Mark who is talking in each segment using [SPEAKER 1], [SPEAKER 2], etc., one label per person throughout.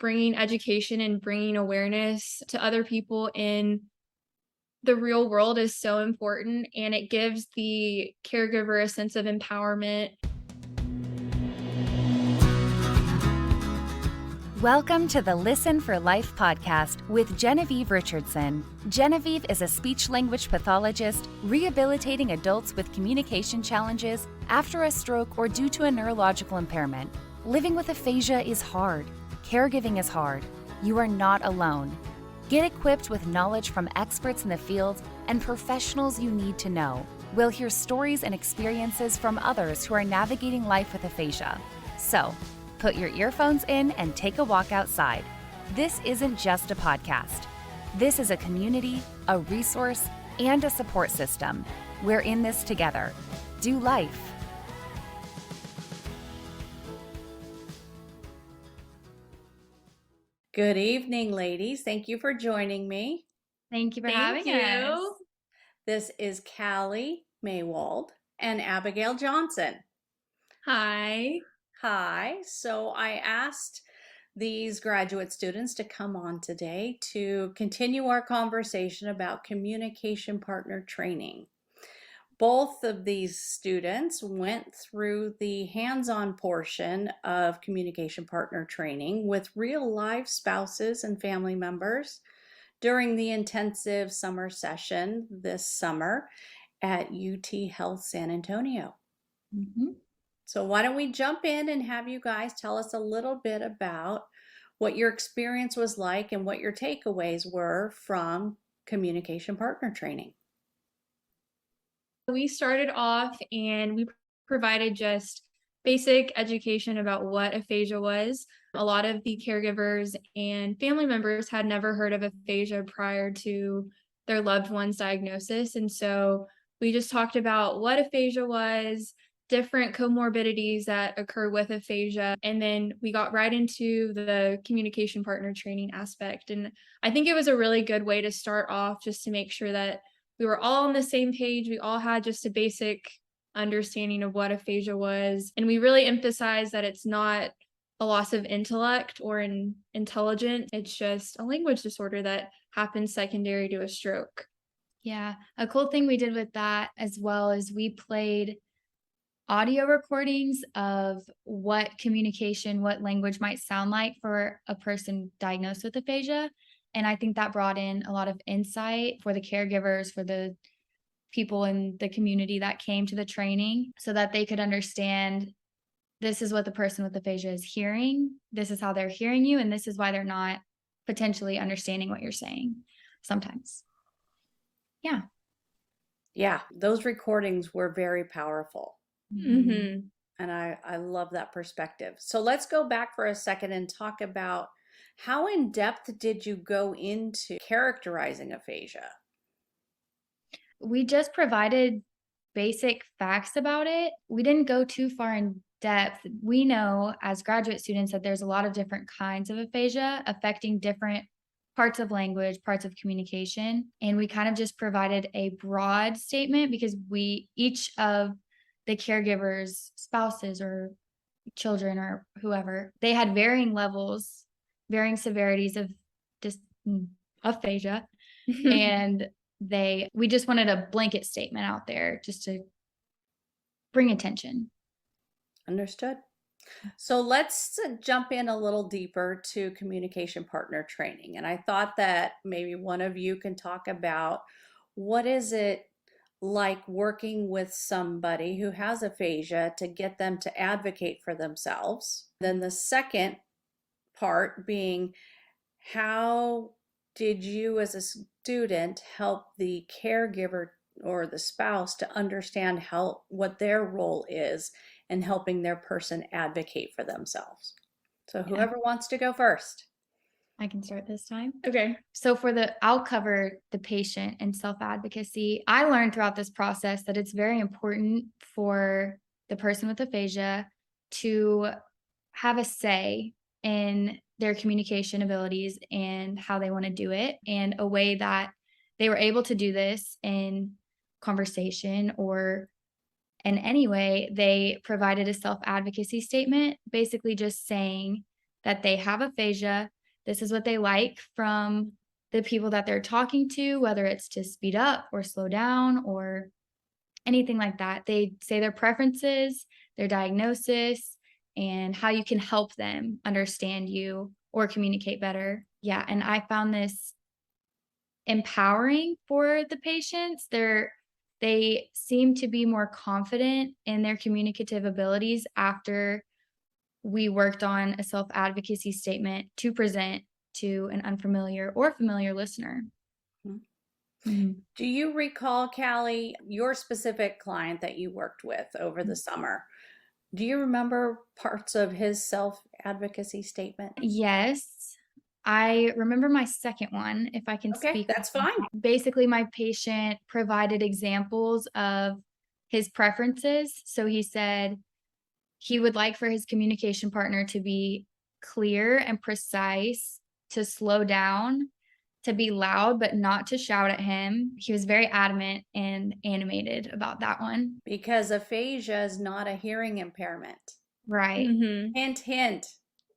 [SPEAKER 1] bringing education and bringing awareness to other people in the real world is so important, and it gives the caregiver a sense of empowerment.
[SPEAKER 2] Welcome to the Listen for Life podcast with Genevieve Richardson. Genevieve is a speech-language pathologist rehabilitating adults with communication challenges after a stroke or due to a neurological impairment. Living with aphasia is hard. Caregiving is hard. You are not alone. Get equipped with knowledge from experts in the field and professionals you need to know. We'll hear stories and experiences from others who are navigating life with aphasia. So, put your earphones in and take a walk outside. This isn't just a podcast. This is a community, a resource, and a support system. We're in this together. Do life.
[SPEAKER 3] Good evening, ladies. Thank you for joining me.
[SPEAKER 4] Thank you for having us.
[SPEAKER 3] This is Callie Maywald and Abigail Johnson.
[SPEAKER 1] Hi.
[SPEAKER 3] Hi. So I asked these graduate students to come on today to continue our conversation about communication partner training. Both of these students went through the hands-on portion of communication partner training with real life spouses and family members during the intensive summer session this summer at UT Health San Antonio. So why don't we jump in and have you guys tell us a little bit about what your experience was like and what your takeaways were from communication partner training.
[SPEAKER 1] We started off and we provided just basic education about what aphasia was. A lot of the caregivers and family members had never heard of aphasia prior to their loved one's diagnosis. And so we just talked about what aphasia was, different comorbidities that occur with aphasia, and then we got right into the communication partner training aspect. And I think it was a really good way to start off, just to make sure that we were all on the same page. We all had just a basic understanding of what aphasia was. And we really emphasized that it's not a loss of intellect or intelligence. It's just a language disorder that happens secondary to a stroke.
[SPEAKER 4] Yeah. A cool thing we did with that as well is we played audio recordings of what communication, what language might sound like for a person diagnosed with aphasia. And I think that brought in a lot of insight for the caregivers, for the people in the community that came to the training, so that they could understand this is what the person with aphasia is hearing. This is how they're hearing you. And this is why they're not potentially understanding what you're saying sometimes. Yeah.
[SPEAKER 3] Yeah, those recordings were very powerful.
[SPEAKER 1] Mm-hmm.
[SPEAKER 3] And I love that perspective. So let's go back for a second and talk about how in depth did you go into characterizing aphasia?
[SPEAKER 4] We just provided basic facts about it. We didn't go too far in depth. We know as graduate students that there's a lot of different kinds of aphasia affecting different parts of language, parts of communication. And we kind of just provided a broad statement because each of the caregivers, spouses or children or whoever, they had varying levels, varying severities of aphasia. And we just wanted a blanket statement out there just to bring attention.
[SPEAKER 3] Understood. So let's jump in a little deeper to communication partner training. And I thought that maybe one of you can talk about what is it like working with somebody who has aphasia to get them to advocate for themselves. Then the second part being, how did you as a student help the caregiver or the spouse to understand what their role is in helping their person advocate for themselves? So whoever wants to go first.
[SPEAKER 4] I can start this time.
[SPEAKER 1] Okay.
[SPEAKER 4] So I'll cover the patient and self-advocacy. I learned throughout this process that it's very important for the person with aphasia to have a say in their communication abilities and how they want to do it, and a way that they were able to do this in conversation or in any way. They provided a self-advocacy statement, basically just saying that they have aphasia. This is what they like from the people that they're talking to, whether it's to speed up or slow down or anything like that. They say their preferences, their diagnosis, and how you can help them understand you or communicate better. Yeah, and I found this empowering for the patients. They seem to be more confident in their communicative abilities after we worked on a self-advocacy statement to present to an unfamiliar or familiar listener.
[SPEAKER 3] Mhm.
[SPEAKER 4] Mhm.
[SPEAKER 3] Do you recall, Callie, your specific client that you worked with over the summer? Do you remember parts of his self-advocacy statement?
[SPEAKER 4] Yes, I remember my second one, if I can
[SPEAKER 3] Okay,
[SPEAKER 4] speak
[SPEAKER 3] that's
[SPEAKER 4] on
[SPEAKER 3] fine.
[SPEAKER 4] that. Basically, my patient provided examples of his preferences. So he said he would like for his communication partner to be clear and precise, to slow down, to be loud, but not to shout at him. He was very adamant and animated about that one.
[SPEAKER 3] Because aphasia is not a hearing impairment.
[SPEAKER 4] Right.
[SPEAKER 1] Mhm.
[SPEAKER 3] Hint, hint.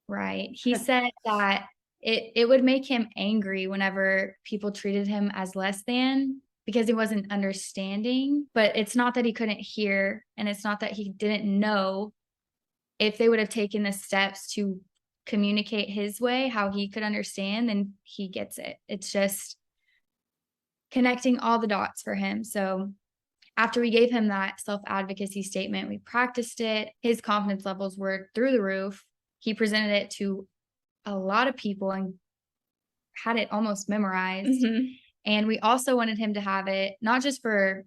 [SPEAKER 4] Right. He said that it would make him angry whenever people treated him as less than because he wasn't understanding, but it's not that he couldn't hear, and it's not that he didn't know. If they would have taken the steps to communicate his way, how he could understand, then he gets it. It's just connecting all the dots for him. So after we gave him that self-advocacy statement, we practiced it. His confidence levels were through the roof. He presented it to a lot of people and had it almost memorized.
[SPEAKER 1] Mhm.
[SPEAKER 4] And we also wanted him to have it not just for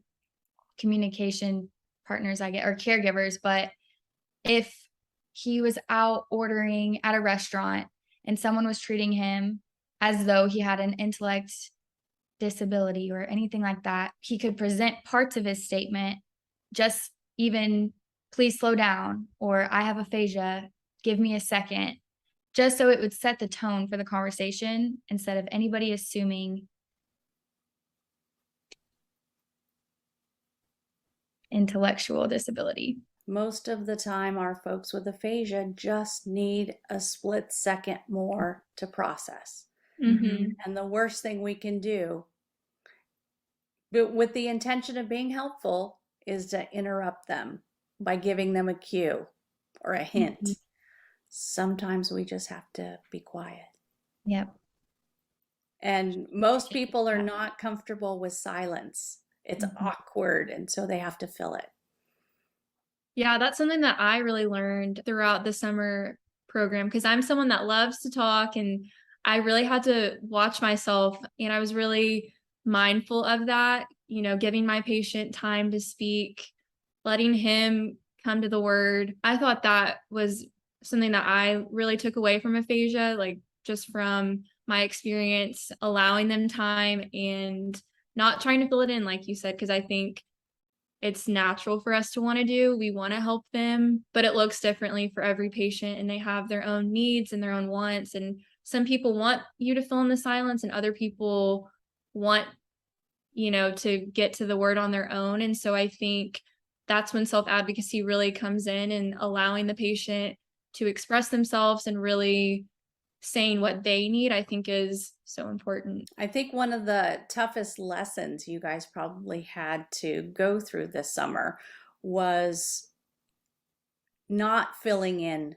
[SPEAKER 4] communication partners, I get, or caregivers, but if he was out ordering at a restaurant and someone was treating him as though he had an intellect disability or anything like that, he could present parts of his statement, just even, "Please slow down," or, "I have aphasia, give me a second," just so it would set the tone for the conversation instead of anybody assuming intellectual disability.
[SPEAKER 3] Most of the time, our folks with aphasia just need a split second more to process.
[SPEAKER 1] Mhm.
[SPEAKER 3] And the worst thing we can do, but with the intention of being helpful, is to interrupt them by giving them a cue or a hint.
[SPEAKER 4] Mhm.
[SPEAKER 3] Sometimes we just have to be quiet.
[SPEAKER 4] Yep.
[SPEAKER 3] And most people are
[SPEAKER 4] Yeah.
[SPEAKER 3] not comfortable with silence. It's
[SPEAKER 4] Mhm.
[SPEAKER 3] awkward, and so they have to fill it.
[SPEAKER 1] Yeah, that's something that I really learned throughout the summer program because I'm someone that loves to talk and I really had to watch myself and I was really mindful of that, giving my patient time to speak, letting him come to the word. I thought that was something that I really took away from aphasia, like just from my experience, allowing them time and not trying to fill it in, like you said, because I think it's natural for us to wanna do. We wanna help them, but it looks differently for every patient, and they have their own needs and their own wants, and some people want you to fill in the silence, and other people want, to get to the word on their own, and so I think that's when self-advocacy really comes in and allowing the patient to express themselves and really saying what they need, I think is so important.
[SPEAKER 3] I think one of the toughest lessons you guys probably had to go through this summer was not filling in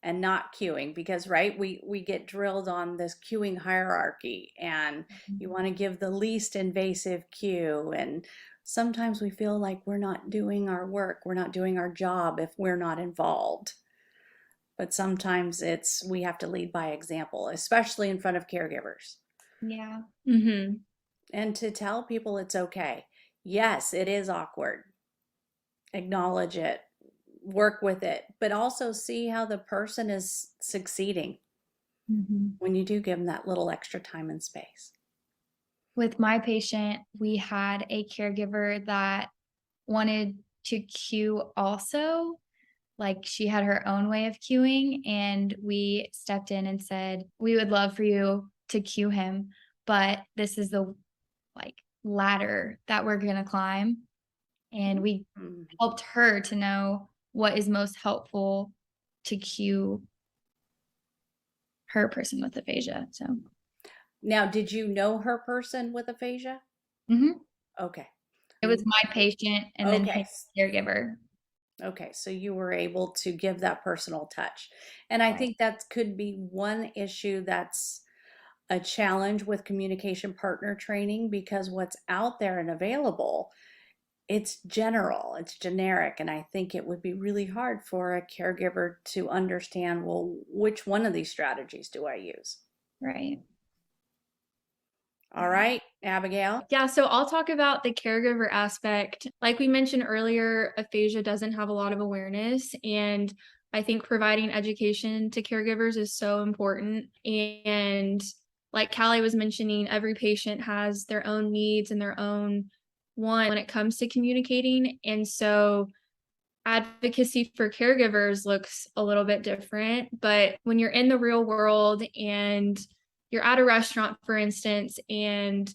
[SPEAKER 3] and not queuing because right we get drilled on this queuing hierarchy and you want to give the least invasive cue, and sometimes we feel like we're not doing our work, we're not doing our job if we're not involved. But sometimes it's we have to lead by example, especially in front of caregivers,
[SPEAKER 4] Yeah.
[SPEAKER 1] Mhm.
[SPEAKER 3] and to tell people it's okay. Yes, it is awkward. Acknowledge it, work with it, but also see how the person is succeeding
[SPEAKER 4] Mhm.
[SPEAKER 3] when you do give them that little extra time and space.
[SPEAKER 4] With my patient, we had a caregiver that wanted to cue also. Like, she had her own way of cueing, and we stepped in and said, "We would love for you to cue him, but this is the, like, ladder that we're gonna climb." And we
[SPEAKER 3] Mm.
[SPEAKER 4] helped her to know what is most helpful to cue her person with aphasia. So,
[SPEAKER 3] Now, did you know her person with aphasia?
[SPEAKER 4] mhm.
[SPEAKER 3] Okay.
[SPEAKER 4] It was my patient and then
[SPEAKER 3] Okay.
[SPEAKER 4] his caregiver.
[SPEAKER 3] Okay, so you were able to give that personal touch. And I
[SPEAKER 4] Right.
[SPEAKER 3] think that could be one issue that's a challenge with communication partner training, because what's out there and available, it's general, it's generic. And I think it would be really hard for a caregiver to understand, well, which one of these strategies do I use?
[SPEAKER 4] Right.
[SPEAKER 3] All right, Abigail.
[SPEAKER 1] Yeah, so I'll talk about the caregiver aspect. Like we mentioned earlier, aphasia doesn't have a lot of awareness, and I think providing education to caregivers is so important. And like Callie was mentioning, every patient has their own needs and their own want when it comes to communicating. And so advocacy for caregivers looks a little bit different. But when you're in the real world and you're at a restaurant, for instance, and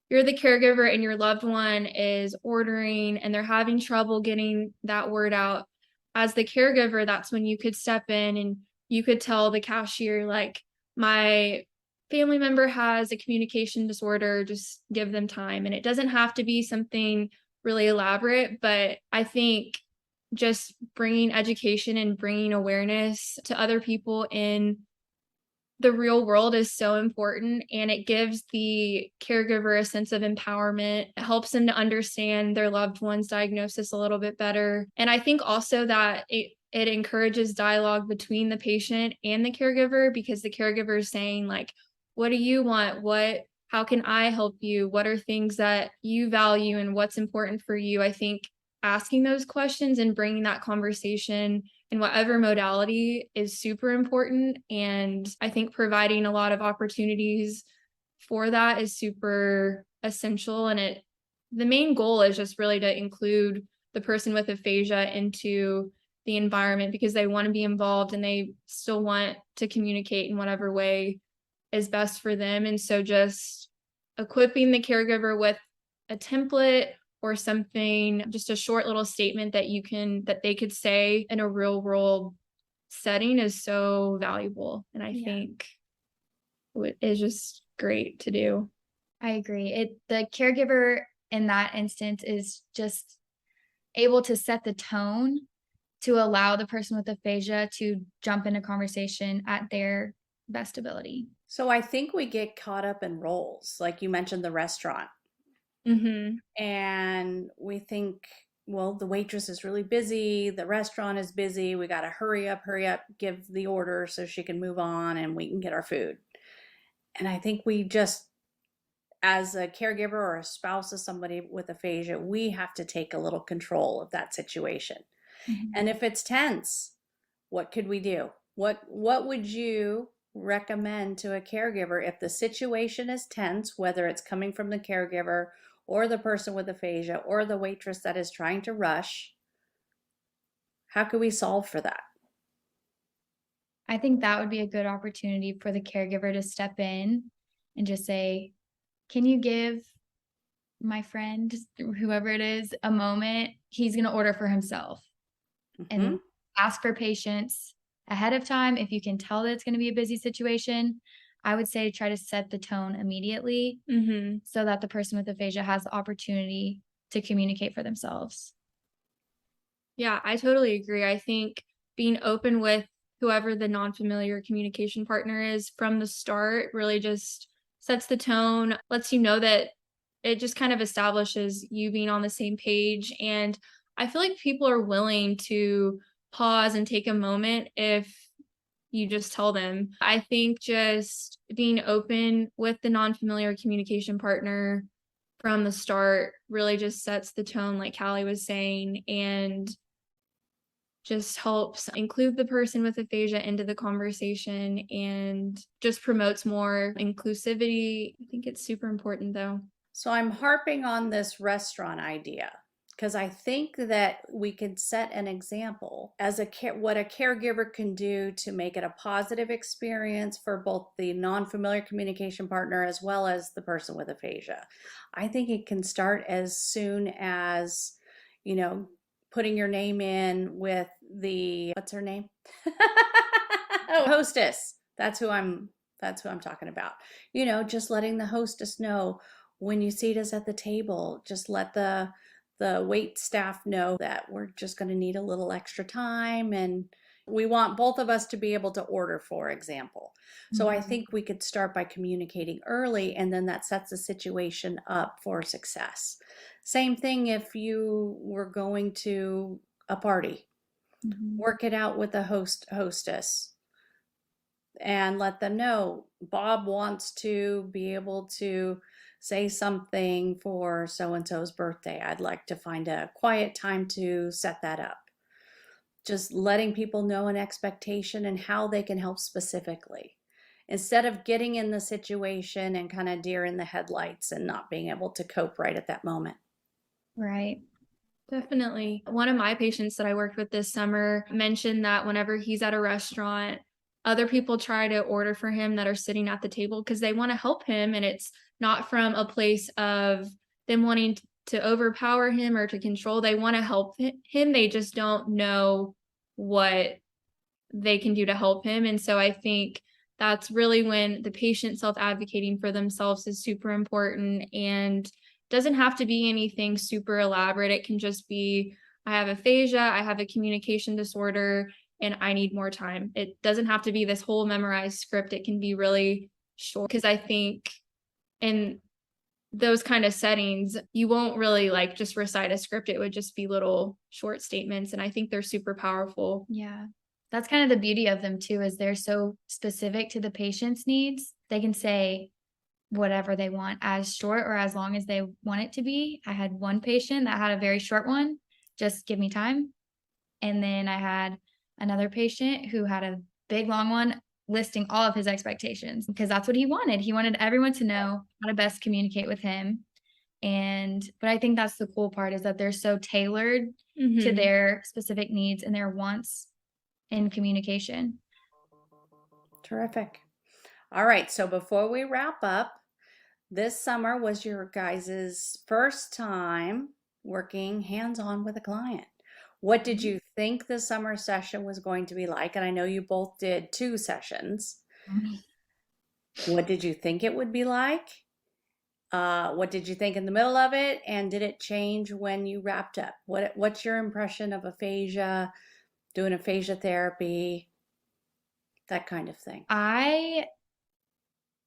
[SPEAKER 1] you're the caregiver and your loved one is ordering and they're having trouble getting that word out, as the caregiver, that's when you could step in and you could tell the cashier, like, my family member has a communication disorder, just give them time. And it doesn't have to be something really elaborate, but I think just bringing education and bringing awareness to other people in the real world is so important, and it gives the caregiver a sense of empowerment. It helps them to understand their loved one's diagnosis a little bit better. And I think also that it encourages dialogue between the patient and the caregiver, because the caregiver is saying, like, what do you want? How can I help you? What are things that you value and what's important for you? I think asking those questions and bringing that conversation in whatever modality is super important. And I think providing a lot of opportunities for that is super essential. And the main goal is just really to include the person with aphasia into the environment, because they want to be involved and they still want to communicate in whatever way is best for them. And so just equipping the caregiver with a template or something, just a short little statement that they could say in a real world setting is so valuable. And I think it is just great to do.
[SPEAKER 4] I agree. The caregiver in that instance is just able to set the tone to allow the person with aphasia to jump into conversation at their best ability.
[SPEAKER 3] So I think we get caught up in roles, like you mentioned the restaurant.
[SPEAKER 1] Mm-hmm.
[SPEAKER 3] And we think, well, the waitress is really busy, the restaurant is busy, we got to hurry up, give the order so she can move on and we can get our food. And I think we just, as a caregiver or a spouse of somebody with aphasia, we have to take a little control of that situation.
[SPEAKER 4] Mhm.
[SPEAKER 3] And if it's tense, what could we do? What would you recommend to a caregiver if the situation is tense, whether it's coming from the caregiver or the person with aphasia or the waitress that is trying to rush? How can we solve for that?
[SPEAKER 4] I think that would be a good opportunity for the caregiver to step in and just say, can you give my friend, whoever it is, a moment? He's going to order for himself. And ask for patience ahead of time. If you can tell that it's going to be a busy situation, I would say try to set the tone immediately so that the person with aphasia has the opportunity to communicate for themselves.
[SPEAKER 1] Yeah, I totally agree. I think being open with whoever the non-familiar communication partner is from the start really just sets the tone, lets you know that it just kind of establishes you being on the same page. And I feel like people are willing to pause and take a moment if you just tell them. I think just being open with the non-familiar communication partner from the start really just sets the tone, like Callie was saying, and just helps include the person with aphasia into the conversation and just promotes more inclusivity. I think it's super important though.
[SPEAKER 3] So I'm harping on this restaurant idea because I think that we could set an example as what a caregiver can do to make it a positive experience for both the non-familiar communication partner as well as the person with aphasia. I think it can start as soon as, putting your name in with what's her name? Oh, hostess. That's who I'm talking about. Just letting the hostess know when you seat us at the table, just let the wait staff know that we're just going to need a little extra time, and we want both of us to be able to order, for example. So I think we could start by communicating early, and then that sets the situation up for success. Same thing if you were going to a party. Work it out with the hostess and let them know Bob wants to be able to say something for so-and-so's birthday. I'd like to find a quiet time to set that up. Just letting people know an expectation and how they can help specifically, instead of getting in the situation and kind of deer in the headlights and not being able to cope right at that moment.
[SPEAKER 4] Right.
[SPEAKER 1] Definitely. One of my patients that I worked with this summer mentioned that whenever he's at a restaurant, other people try to order for him that are sitting at the table because they want to help him. And it's not from a place of them wanting to overpower him or to control. They want to help him. They just don't know what they can do to help him. And so I think that's really when the patient self-advocating for themselves is super important, and doesn't have to be anything super elaborate. It can just be, I have aphasia, I have a communication disorder, and I need more time. It doesn't have to be this whole memorized script. It can be really short, because I think in those kind of settings, you won't really like just recite a script. It would just be little short statements. And I think they're super powerful.
[SPEAKER 4] Yeah. That's kind of the beauty of them too, is they're so specific to the patient's needs. They can say whatever they want, as short or as long as they want it to be. I had one patient that had a very short one, just give me time. And then I had another patient who had a big long one listing all of his expectations, because that's what he wanted. He wanted everyone to know how to best communicate with him. But I think that's the cool part, is that they're so tailored to their specific needs and their wants in communication.
[SPEAKER 3] Terrific. All right. So before we wrap up, this summer was your guys' first time working hands-on with a client. What did you think the summer session was going to be like? And I know you both did 2 sessions. What did you think it would be like? What did you think in the middle of it? And did it change when you wrapped up? What's your impression of aphasia, doing aphasia therapy, that kind of thing?
[SPEAKER 4] I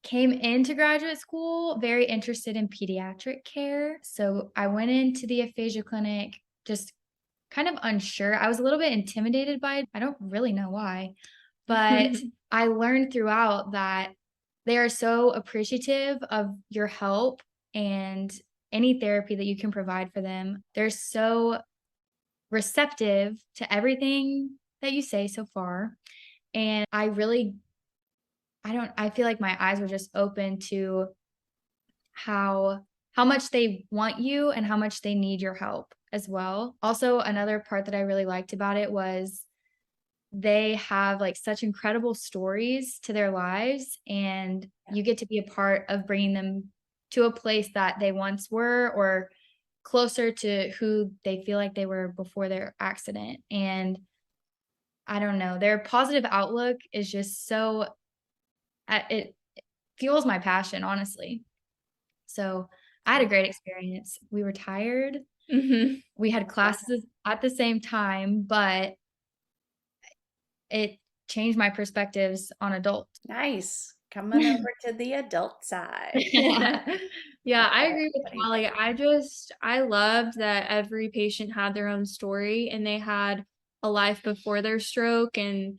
[SPEAKER 4] came into graduate school very interested in pediatric care. So I went into the aphasia clinic just kind of unsure. I was a little bit intimidated by it. I don't really know why, but I learned throughout that they are so appreciative of your help and any therapy that you can provide for them. They're so receptive to everything that you say so far. And I feel like my eyes were just open to how much they want you and how much they need your help as well. Also, another part that I really liked about it was they have like such incredible stories to their lives, and you get to be a part of bringing them to a place that they once were, or closer to who they feel like they were before their accident. And I don't know, their positive outlook is just so, it fuels my passion, honestly. So I had a great experience. We were tired. We had classes at the same time, but it changed my perspectives on adults.
[SPEAKER 3] Nice. Coming over to the adult side.
[SPEAKER 1] Yeah, I agree with Callie. I loved that every patient had their own story and they had a life before their stroke. And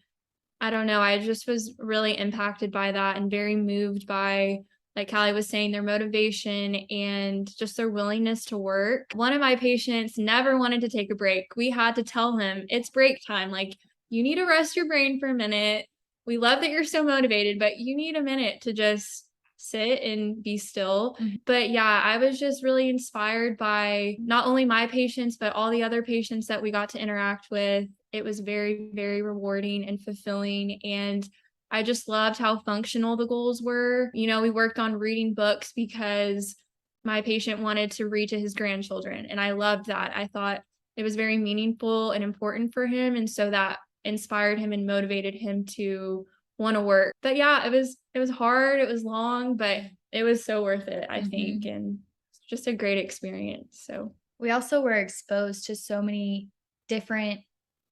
[SPEAKER 1] I don't know, I just was really impacted by that and very moved by, like Callie was saying, their motivation and just their willingness to work. One of my patients never wanted to take a break. We had to tell him, it's break time. Like, you need to rest your brain for a minute. We love that you're so motivated, but you need a minute to just sit and be still. But yeah, I was just really inspired by not only my patients, but all the other patients that we got to interact with. It was very, very rewarding and fulfilling. And I just loved how functional the goals were. You know, we worked on reading books because my patient wanted to read to his grandchildren. And I loved that. I thought it was very meaningful and important for him. And so that inspired him and motivated him to want to work. But yeah, it was hard, it was long, but it was so worth it, I think, and it's just a great experience. So
[SPEAKER 4] We also were exposed to so many different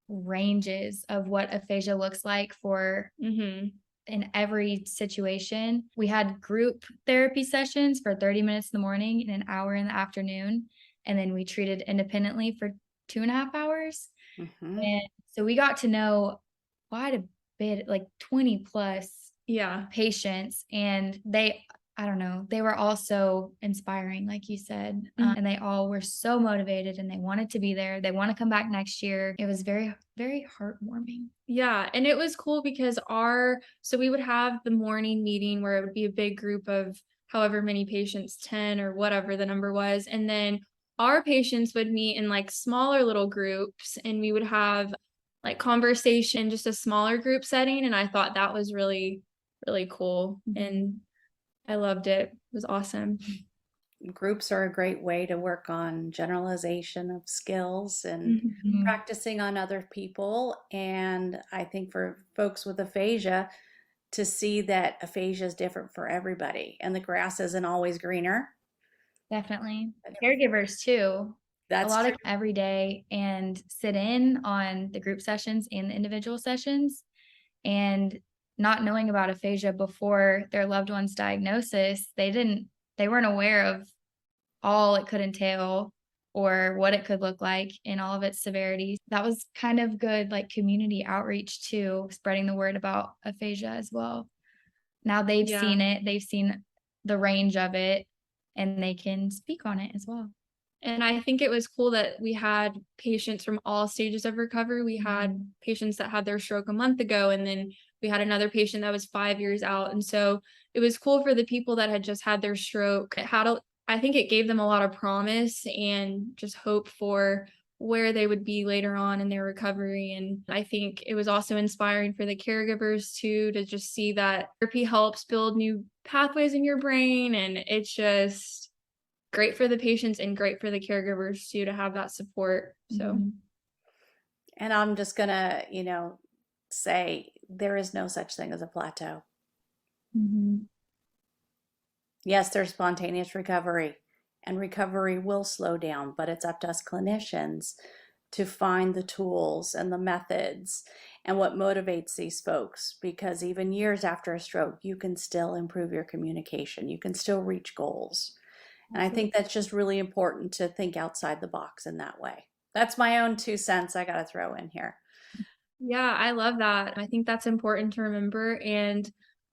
[SPEAKER 4] ranges of what aphasia looks like for in every situation. We had group therapy sessions for 30 minutes in the morning and an hour in the afternoon. And then we treated independently for 2.5 hours. And so we got to know quite a bit, like 20 plus patients. And I don't know, they were all so inspiring, like you said. And they all were so motivated and they wanted to be there. They want to come back next year. It was very, very heartwarming.
[SPEAKER 1] Yeah. And it was cool because so we would have the morning meeting where it would be a big group of however many patients, 10 or whatever the number was. And then our patients would meet in like smaller little groups and we would have like conversation, just a smaller group setting. And I thought that was really, really cool. And I loved it. It was awesome.
[SPEAKER 3] Groups are a great way to work on generalization of skills and practicing on other people. And I think for folks with aphasia, to see that aphasia is different for everybody and the grass isn't always greener.
[SPEAKER 4] Definitely. Caregivers too.
[SPEAKER 3] That's
[SPEAKER 4] a lot of every day and sit in on the group sessions and the individual sessions, and not knowing about aphasia before their loved one's diagnosis, they weren't aware of all it could entail or what it could look like in all of its severity. That was kind of good, like community outreach too, spreading the word about aphasia as well. Now they've seen it, they've seen the range of it, and they can speak on it as well.
[SPEAKER 1] And I think it was cool that we had patients from all stages of recovery. We had patients that had their stroke a month ago, and then we had another patient that was 5 years out. And so it was cool for the people that had just had their stroke. I think it gave them a lot of promise and just hope for where they would be later on in their recovery. And I think it was also inspiring for the caregivers too, to just see that therapy helps build new pathways in your brain. And it's just great for the patients and great for the caregivers too, to have that support. So,
[SPEAKER 3] and I'm just gonna, say there is no such thing as a plateau. Yes, there's spontaneous recovery, and recovery will slow down, but it's up to us clinicians to find the tools and the methods and what motivates these folks, because even years after a stroke, you can still improve your communication. You can still reach goals. And I think that's just really important to think outside the box in that way. That's my own 2 cents I got to throw in here.
[SPEAKER 1] Yeah, I love that. I think that's important to remember. And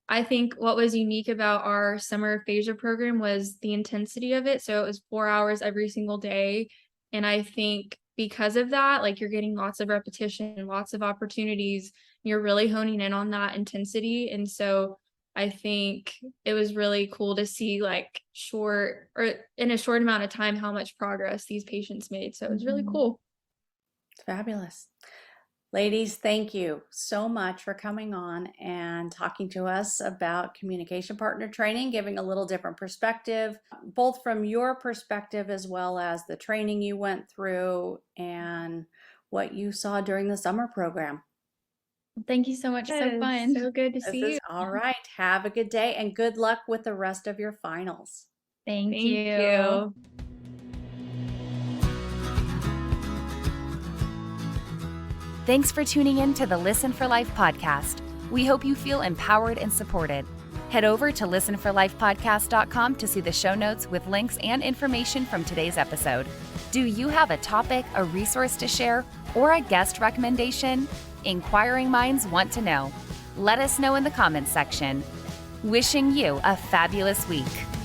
[SPEAKER 1] I think what was unique about our summer aphasia program was the intensity of it. So it was 4 hours every single day. And I think because of that, like, you're getting lots of repetition, lots of opportunities, you're really honing in on that intensity. And so I think it was really cool to see, like, in a short amount of time, how much progress these patients made. So it was really cool.
[SPEAKER 3] It's fabulous. Ladies, thank you so much for coming on and talking to us about communication partner training, giving a little different perspective, both from your perspective as well as the training you went through and what you saw during the summer program.
[SPEAKER 4] Thank you so much. So fun.
[SPEAKER 1] So good to see you.
[SPEAKER 3] All right. Have a good day and good luck with the rest of your finals.
[SPEAKER 4] Thank you.
[SPEAKER 2] Thanks for tuning in to the Listen for Life podcast. We hope you feel empowered and supported. Head over to listenforlifepodcast.com to see the show notes with links and information from today's episode. Do you have a topic, a resource to share, or a guest recommendation? Inquiring minds want to know. Let us know in the comments section. Wishing you a fabulous week.